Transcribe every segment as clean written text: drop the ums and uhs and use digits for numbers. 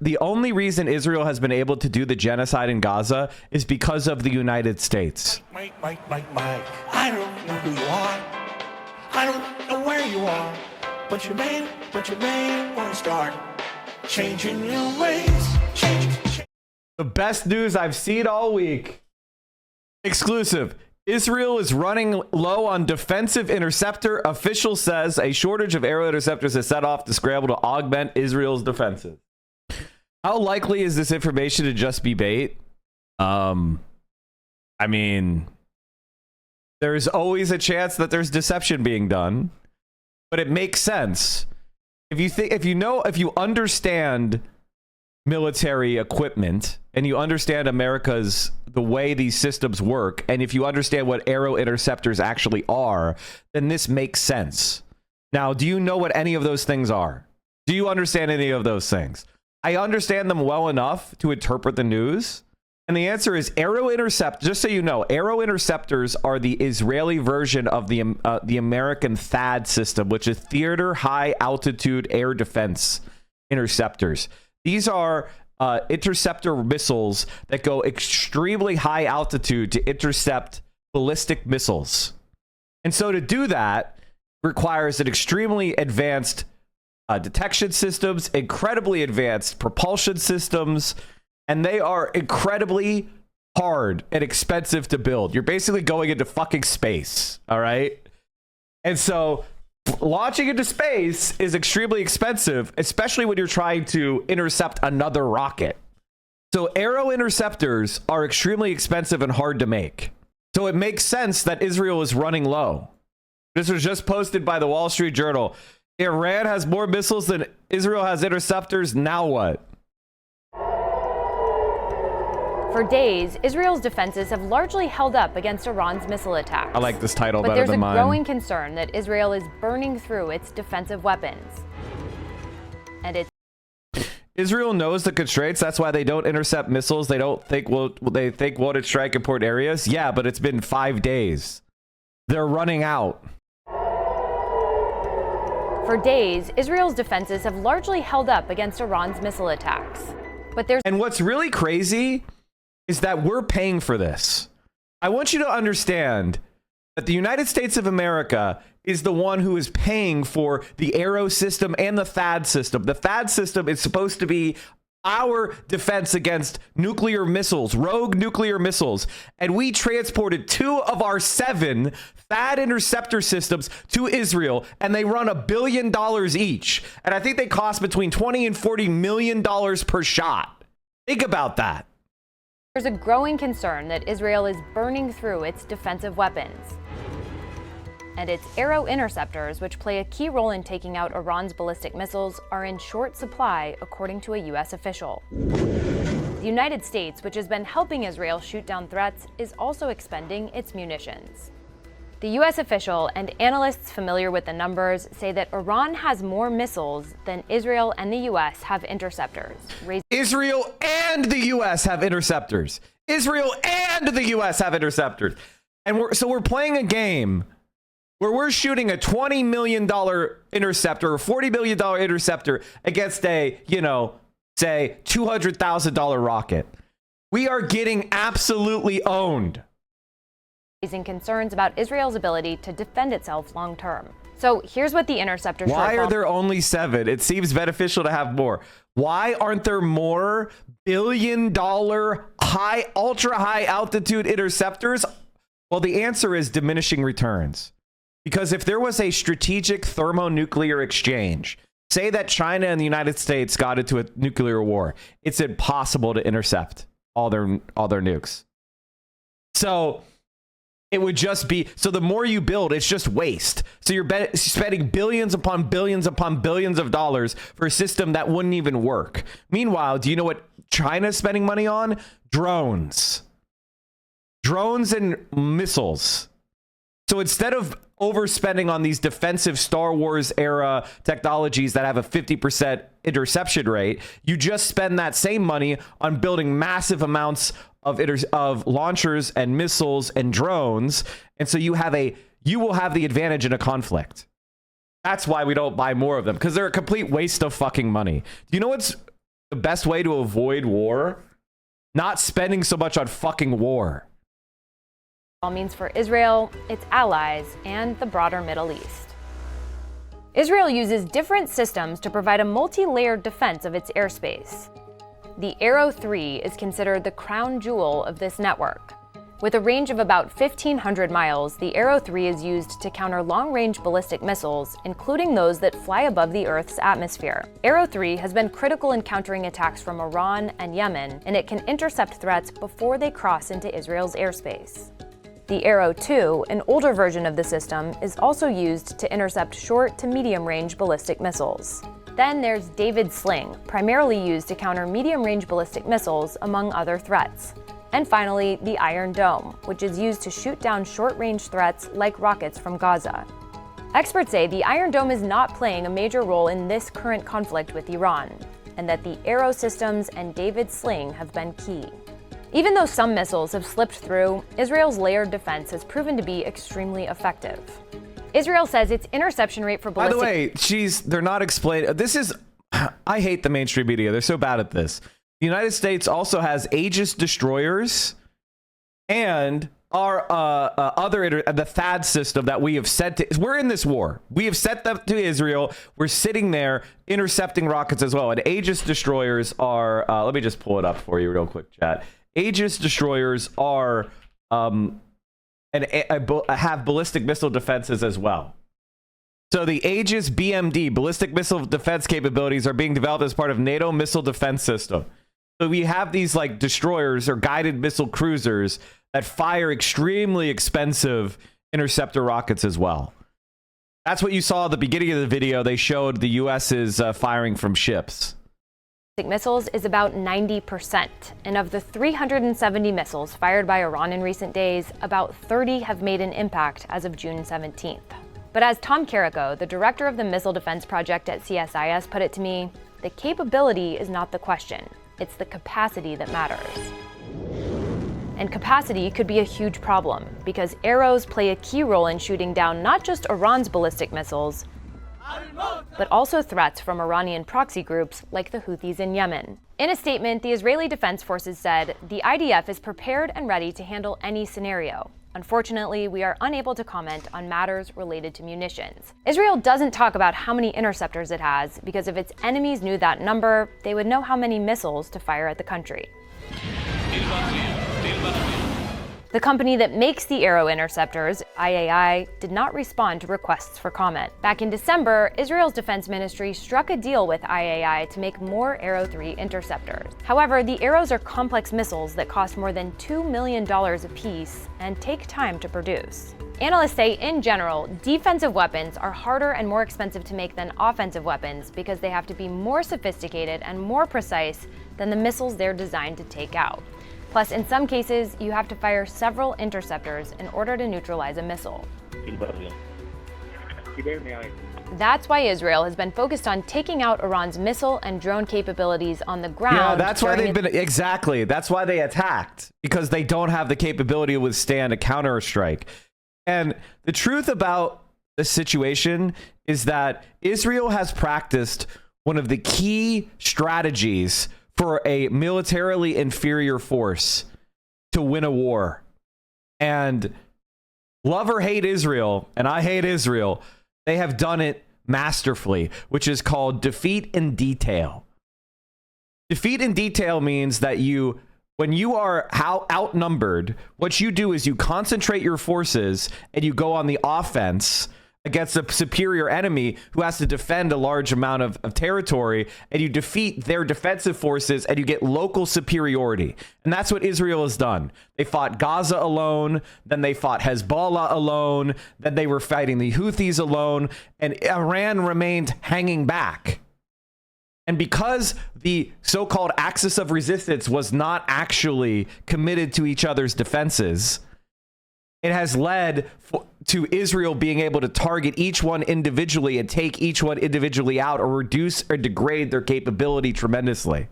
the only reason Israel has been able to do the genocide in Gaza is because of the United States. Mike, I don't know who you are. I don't know where you are. But you may want to start changing your ways. Change. The best news I've seen all week. Exclusive. Israel is running low on defensive interceptor. Official says a shortage of aerial interceptors has set off the scramble to augment Israel's defenses. How likely is this information to just be bait? I mean, there's always a chance that there's deception being done, but it makes sense. If you understand military equipment and you understand the way these systems work, and if you understand what aerial interceptors actually are, then this makes sense. Now, do you know what any of those things are? Do you understand any of those things? I understand them well enough to interpret the news. And the answer is aerial intercept. Just so you know, aerial interceptors are the Israeli version of the American THAAD system, which is Theater High Altitude Air Defense Interceptors. These are interceptor missiles that go extremely high altitude to intercept ballistic missiles. And so to do that requires an extremely advanced detection systems, incredibly advanced propulsion systems, and they are incredibly hard and expensive to build. You're basically going into fucking space, all right? And so launching into space is extremely expensive, especially when you're trying to intercept another rocket. So aero interceptors are extremely expensive and hard to make. So it makes sense that Israel is running low. This was just posted by the Wall Street Journal. Iran has more missiles than Israel has interceptors. Now what? For days, Israel's defenses have largely held up against Iran's missile attacks. I like this title better than mine. But there's a growing concern that Israel is burning through its defensive weapons. And Israel knows the constraints. That's why they don't intercept missiles. They think won't it strike important areas? Yeah, but it's been 5 days. They're running out. For days, Israel's defenses have largely held up against Iran's missile attacks. And what's really crazy is that we're paying for this. I want you to understand that the United States of America is the one who is paying for the Arrow system and the THAAD system. The THAAD system is supposed to be our defense against nuclear missiles, rogue nuclear missiles. And we transported 2 of our 7 THAAD interceptor systems to Israel, and they run $1 billion each. And I think they cost between $20 and $40 million per shot. Think about that. There's a growing concern that Israel is burning through its defensive weapons. And its Arrow interceptors, which play a key role in taking out Iran's ballistic missiles, are in short supply, according to a U.S. official. The United States, which has been helping Israel shoot down threats, is also expending its munitions. The U.S. official and analysts familiar with the numbers say that Iran has more missiles than Israel and the U.S. have interceptors. Israel and the U.S. have interceptors. Israel and the U.S. have interceptors. And we're playing a game where we're shooting a $20 million interceptor or $40 million interceptor against a, say, $200,000 rocket. We are getting absolutely owned. Raising concerns about Israel's ability to defend itself long term. So here's what the interceptor. Why are there only 7? It seems beneficial to have more. Why aren't there more billion-dollar ultra high altitude interceptors? Well, the answer is diminishing returns. Because if there was a strategic thermonuclear exchange, say that China and the United States got into a nuclear war, it's impossible to intercept all their nukes. So it would just be, so the more you build, it's just waste. So you're spending billions upon billions upon billions of dollars for a system that wouldn't even work. Meanwhile, do you know what China's spending money on? Drones. Drones and missiles. So instead of overspending on these defensive Star Wars era technologies that have a 50% interception rate, you just spend that same money on building massive amounts of launchers and missiles and drones. And so you will have the advantage in a conflict. That's why we don't buy more of them, because they're a complete waste of fucking money. Do you know what's the best way to avoid war, not spending so much on fucking war. All means for Israel, its allies, and the broader Middle East. Israel uses different systems to provide a multi-layered defense of its airspace. The Arrow 3 is considered the crown jewel of this network. With a range of about 1,500 miles, the Arrow 3 is used to counter long-range ballistic missiles, including those that fly above the Earth's atmosphere. Arrow 3 has been critical in countering attacks from Iran and Yemen, and it can intercept threats before they cross into Israel's airspace. The Arrow 2, an older version of the system, is also used to intercept short to medium-range ballistic missiles. Then there's David Sling, primarily used to counter medium-range ballistic missiles, among other threats. And finally, the Iron Dome, which is used to shoot down short-range threats like rockets from Gaza. Experts say the Iron Dome is not playing a major role in this current conflict with Iran, and that the Arrow systems and David Sling have been key. Even though some missiles have slipped through, Israel's layered defense has proven to be extremely effective. Israel says its interception rate for ballistic... By the way, they're not explaining... This is... I hate the mainstream media. They're so bad at this. The United States also has Aegis destroyers and our the THAAD system that we have sent to... We're in this war. We have sent them to Israel. We're sitting there intercepting rockets as well. And Aegis destroyers are... let me just pull it up for you real quick, chat. Aegis destroyers are have ballistic missile defenses as well. So the Aegis BMD, ballistic missile defense capabilities, are being developed as part of NATO missile defense system. So we have these like destroyers or guided missile cruisers that fire extremely expensive interceptor rockets as well. That's what you saw at the beginning of the video. They showed the U.S. is firing from ships. Missiles is about 90%, and of the 370 missiles fired by Iran in recent days, about 30 have made an impact as of June 17th. But as Tom Carrico, the director of the Missile Defense Project at CSIS, put it to me, the capability is not the question, it's the capacity that matters. And capacity could be a huge problem, because arrows play a key role in shooting down not just Iran's ballistic missiles, but also threats from Iranian proxy groups like the Houthis in Yemen. In a statement, the Israeli Defense Forces said, "The IDF is prepared and ready to handle any scenario. Unfortunately, we are unable to comment on matters related to munitions." Israel doesn't talk about how many interceptors it has, because if its enemies knew that number, they would know how many missiles to fire at the country. The company that makes the Arrow interceptors, IAI, did not respond to requests for comment. Back in December, Israel's defense ministry struck a deal with IAI to make more Arrow 3 interceptors. However, the Arrows are complex missiles that cost more than $2 million apiece and take time to produce. Analysts say, in general, defensive weapons are harder and more expensive to make than offensive weapons because they have to be more sophisticated and more precise than the missiles they're designed to take out. Plus, in some cases, you have to fire several interceptors in order to neutralize a missile. That's why Israel has been focused on taking out Iran's missile and drone capabilities on the ground. Yeah, that's why they've been... Exactly. That's why they attacked. Because they don't have the capability to withstand a counterstrike. And the truth about the situation is that Israel has practiced one of the key strategies for a militarily inferior force to win a war. And love or hate Israel, and I hate Israel, they have done it masterfully, which is called defeat in detail. Defeat in detail means that when you are outnumbered, what you do is you concentrate your forces and you go on the offense against a superior enemy who has to defend a large amount of territory, and you defeat their defensive forces and you get local superiority. And that's what Israel has done. They fought Gaza alone, then they fought Hezbollah alone, then they were fighting the Houthis alone, and Iran remained hanging back. And because the so-called axis of resistance was not actually committed to each other's defenses, it has led to Israel being able to target each one individually and take each one individually out, or reduce or degrade their capability tremendously.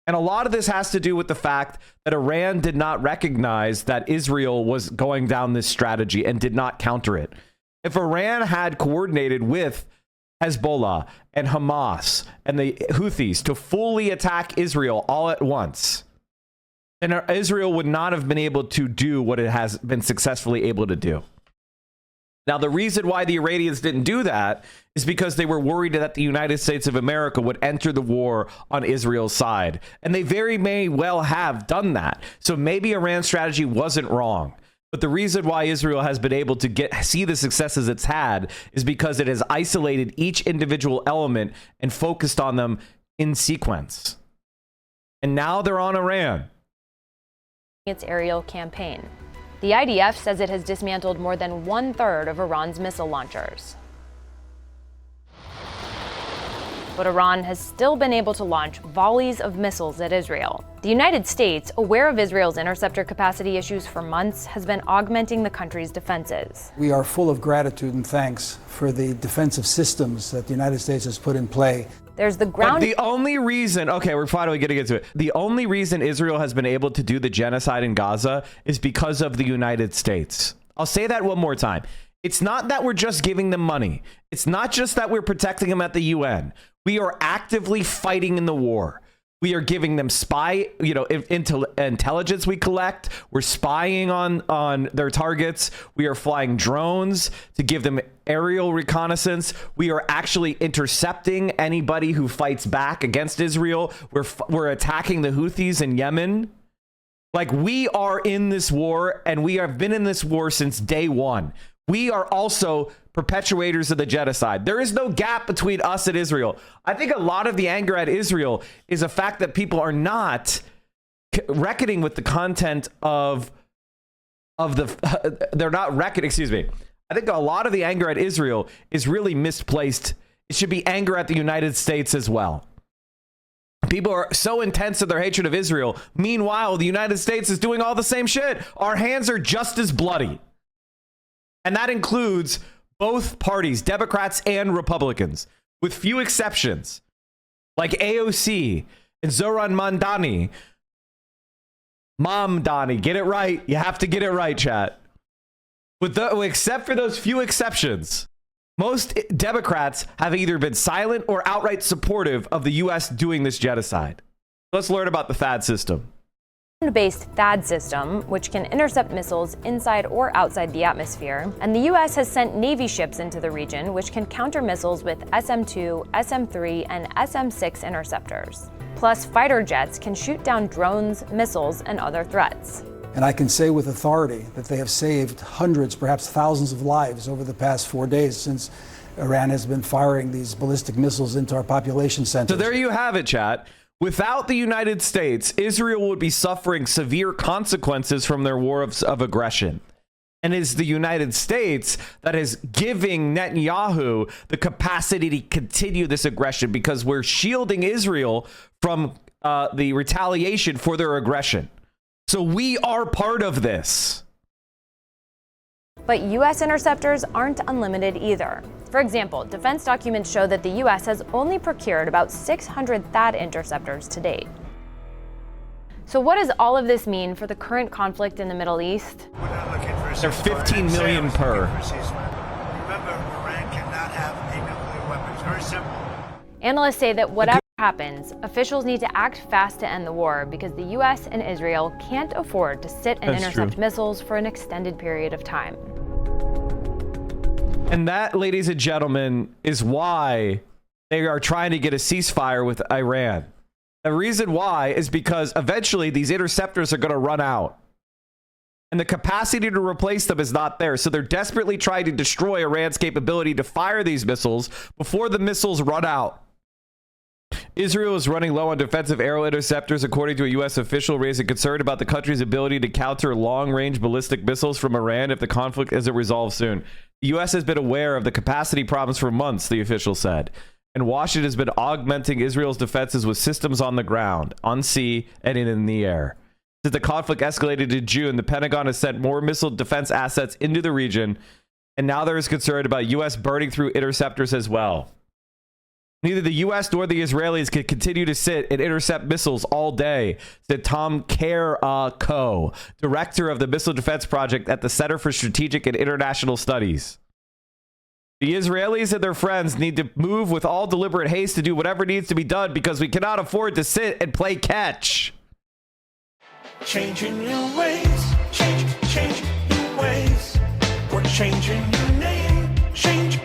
And a lot of this has to do with the fact that Iran did not recognize that Israel was going down this strategy and did not counter it. If Iran had coordinated with Hezbollah and Hamas and the Houthis to fully attack Israel all at once, and Israel would not have been able to do what it has been successfully able to do. Now, the reason why the Iranians didn't do that is because they were worried that the United States of America would enter the war on Israel's side. And they very may well have done that. So maybe Iran's strategy wasn't wrong. But the reason why Israel has been able to see the successes it's had is because it has isolated each individual element and focused on them in sequence. And now they're on Iran. Its aerial campaign. The IDF says it has dismantled more than 1/3 of Iran's missile launchers. But Iran has still been able to launch volleys of missiles at Israel. The United States, aware of Israel's interceptor capacity issues for months, has been augmenting the country's defenses. We are full of gratitude and thanks for the defensive systems that the United States has put in play. There's the ground. But the only reason, okay, we're finally getting into it. The only reason Israel has been able to do the genocide in Gaza is because of the United States. I'll say that one more time. It's not that we're just giving them money. It's not just that we're protecting them at the UN. We are actively fighting in the war. We are giving them intelligence we collect. We're spying on their targets. We are flying drones to give them aerial reconnaissance. We are actually intercepting anybody who fights back against Israel. We're attacking the Houthis in Yemen. Like, we are in this war, and we have been in this war since day one. We are also perpetuators of the genocide. There is no gap between us and Israel. I think a lot of the anger at Israel is a fact that people are not reckoning with the content of the, they're not reckoning, excuse me. I think a lot of the anger at Israel is really misplaced. It should be anger at the United States as well. People are so intense in their hatred of Israel. Meanwhile, the United States is doing all the same shit. Our hands are just as bloody. And that includes both parties, Democrats and Republicans, with few exceptions, like AOC and Zohran Mamdani. Mamdani, get it right. You have to get it right, chat. Except for those few exceptions, most Democrats have either been silent or outright supportive of the U.S. doing this genocide. Let's learn about the THAAD system. Based THAAD system, which can intercept missiles inside or outside the atmosphere, and the U.S. has sent Navy ships into the region, which can counter missiles with SM-2, SM-3, and SM-6 interceptors. Plus, fighter jets can shoot down drones, missiles, and other threats. And I can say with authority that they have saved hundreds, perhaps thousands of lives over the past 4 days since Iran has been firing these ballistic missiles into our population centers. So there you have it, chat. Without the United States, Israel would be suffering severe consequences from their war of aggression. And it is the United States that is giving Netanyahu the capacity to continue this aggression because we're shielding Israel from the retaliation for their aggression. So we are part of this. But U.S. interceptors aren't unlimited either. For example, defense documents show that the U.S. has only procured about 600 THAAD interceptors to date. So what does all of this mean for the current conflict in the Middle East? They're 15 million per. Remember, Iran cannot have a nuclear weapon. It's very simple. Analysts say that whatever happens, officials need to act fast to end the war because the U.S. and Israel can't afford to sit and intercept missiles for an extended period of time. And that, ladies and gentlemen, is why they are trying to get a ceasefire with Iran. The reason why is because eventually these interceptors are going to run out. And the capacity to replace them is not there. So they're desperately trying to destroy Iran's capability to fire these missiles before the missiles run out. Israel is running low on defensive aerial interceptors, according to a U.S. official, raising concern about the country's ability to counter long-range ballistic missiles from Iran if the conflict isn't resolved soon. The U.S. has been aware of the capacity problems for months, the official said, and Washington has been augmenting Israel's defenses with systems on the ground, on sea, and in the air. Since the conflict escalated in June, the Pentagon has sent more missile defense assets into the region, and now there is concern about U.S. burning through interceptors as well. Neither the U.S. nor the Israelis can continue to sit and intercept missiles all day, said Tom Carrico, director of the Missile Defense Project at the Center for Strategic and International Studies. The Israelis and their friends need to move with all deliberate haste to do whatever needs to be done because we cannot afford to sit and play catch. Changing your ways, change your ways. We're changing your name, change